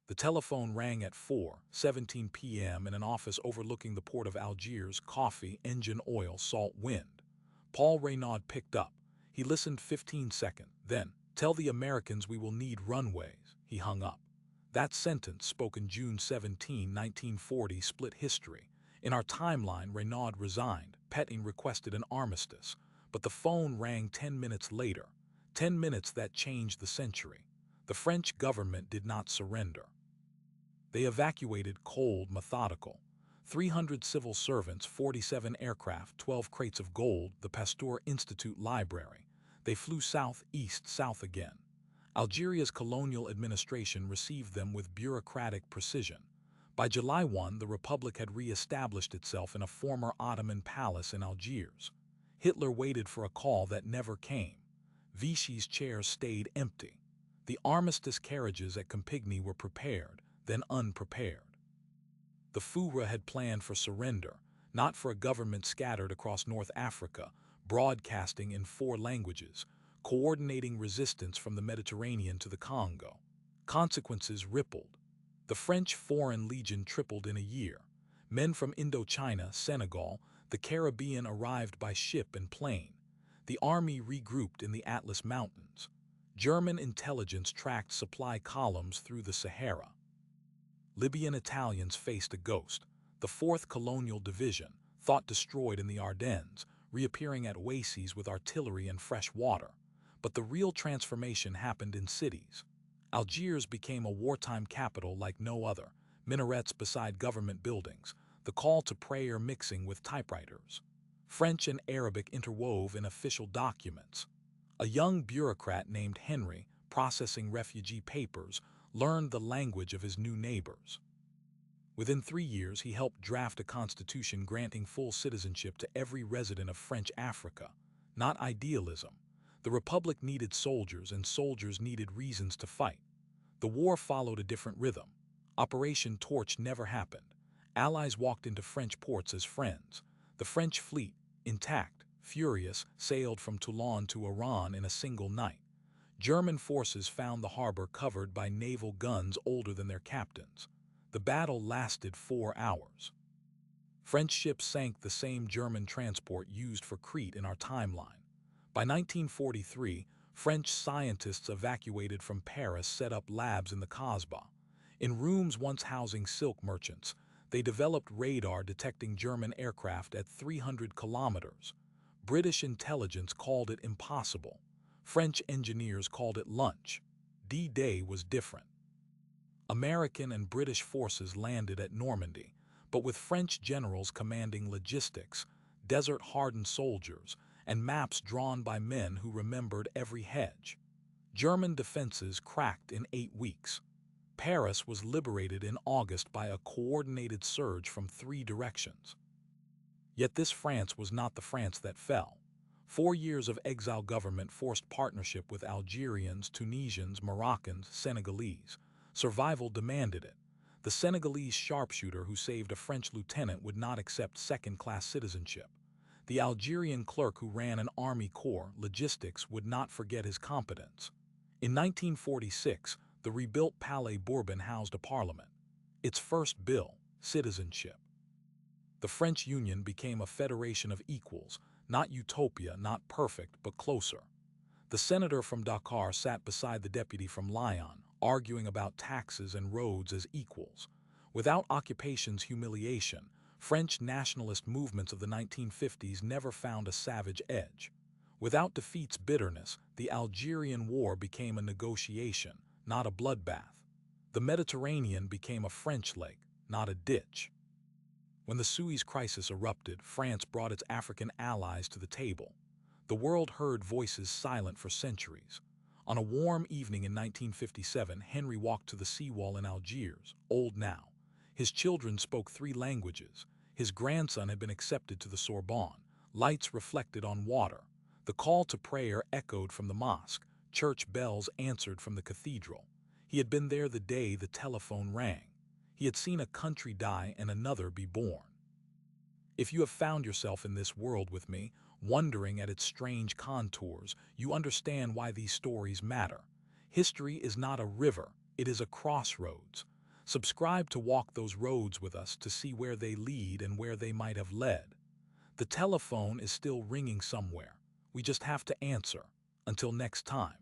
The telephone rang at 4:17 p.m. in an office overlooking the port of Algiers. Coffee, engine oil, salt, wind. Paul Reynaud picked up. He listened 15 seconds. Then, "Tell the Americans we will need runways." He hung up. That sentence, spoken June 17, 1940, split history. In our timeline, Reynaud resigned. Pétain requested an armistice. But the phone rang 10 minutes later. 10 minutes that changed the century. The French government did not surrender. They evacuated cold, methodical. 300 civil servants, 47 aircraft, 12 crates of gold, the Pasteur Institute library. They flew south, east, south again. Algeria's colonial administration received them with bureaucratic precision. By July 1, the Republic had re-established itself in a former Ottoman palace in Algiers. Hitler waited for a call that never came. Vichy's chair stayed empty. The armistice carriages at Compiègne were prepared, then unprepared. The Foura had planned for surrender, not for a government scattered across North Africa, broadcasting in 4 languages, coordinating resistance from the Mediterranean to the Congo. Consequences rippled. The French Foreign Legion tripled in a year. Men from Indochina, Senegal, the Caribbean arrived by ship and plane. The army regrouped in the Atlas Mountains. German intelligence tracked supply columns through the Sahara. Libyan Italians faced a ghost, the 4th Colonial Division, thought destroyed in the Ardennes, reappearing at oases with artillery and fresh water. But the real transformation happened in cities. Algiers became a wartime capital like no other, minarets beside government buildings, the call to prayer mixing with typewriters. French and Arabic interwove in official documents. A young bureaucrat named Henry, processing refugee papers, learned the language of his new neighbors. Within 3 years, he helped draft a constitution granting full citizenship to every resident of French Africa. Not idealism. The Republic needed soldiers, and soldiers needed reasons to fight. The war followed a different rhythm. Operation Torch never happened. Allies walked into French ports as friends. The French fleet, intact, furious, sailed from Toulon to Oran in a single night. German forces found the harbor covered by naval guns older than their captains. The battle lasted 4 hours. French ships sank the same German transport used for Crete in our timeline. By 1943, French scientists evacuated from Paris set up labs in the Kasbah. In rooms once housing silk merchants, they developed radar detecting German aircraft at 300 kilometers. British intelligence called it impossible. French engineers called it lunch. D-Day was different. American and British forces landed at Normandy, but with French generals commanding logistics, desert-hardened soldiers, and maps drawn by men who remembered every hedge. German defenses cracked in 8 weeks. Paris was liberated in August by a coordinated surge from 3 directions. Yet this France was not the France that fell. 4 years of exile government forced partnership with Algerians, Tunisians, Moroccans, Senegalese. Survival demanded it. The Senegalese sharpshooter who saved a French lieutenant would not accept second-class citizenship. The Algerian clerk who ran an army corps, logistics, would not forget his competence. In 1946, the rebuilt Palais Bourbon housed a parliament. Its first bill, citizenship. The French Union became a federation of equals, not utopia, not perfect, but closer. The senator from Dakar sat beside the deputy from Lyon, arguing about taxes and roads as equals. Without occupation's humiliation, French nationalist movements of the 1950s never found a savage edge. Without defeat's bitterness, the Algerian War became a negotiation, not a bloodbath. The Mediterranean became a French lake, not a ditch. When the Suez Crisis erupted, France brought its African allies to the table. The world heard voices silent for centuries. On a warm evening in 1957, Henry walked to the seawall in Algiers, old now. His children spoke 3 languages. His grandson had been accepted to the Sorbonne. Lights reflected on water. The call to prayer echoed from the mosque. Church bells answered from the cathedral. He had been there the day the telephone rang. He had seen a country die and another be born. If you have found yourself in this world with me, wondering at its strange contours, you understand why these stories matter. History is not a river, it is a crossroads. Subscribe to walk those roads with us to see where they lead and where they might have led. The telephone is still ringing somewhere. We just have to answer. Until next time.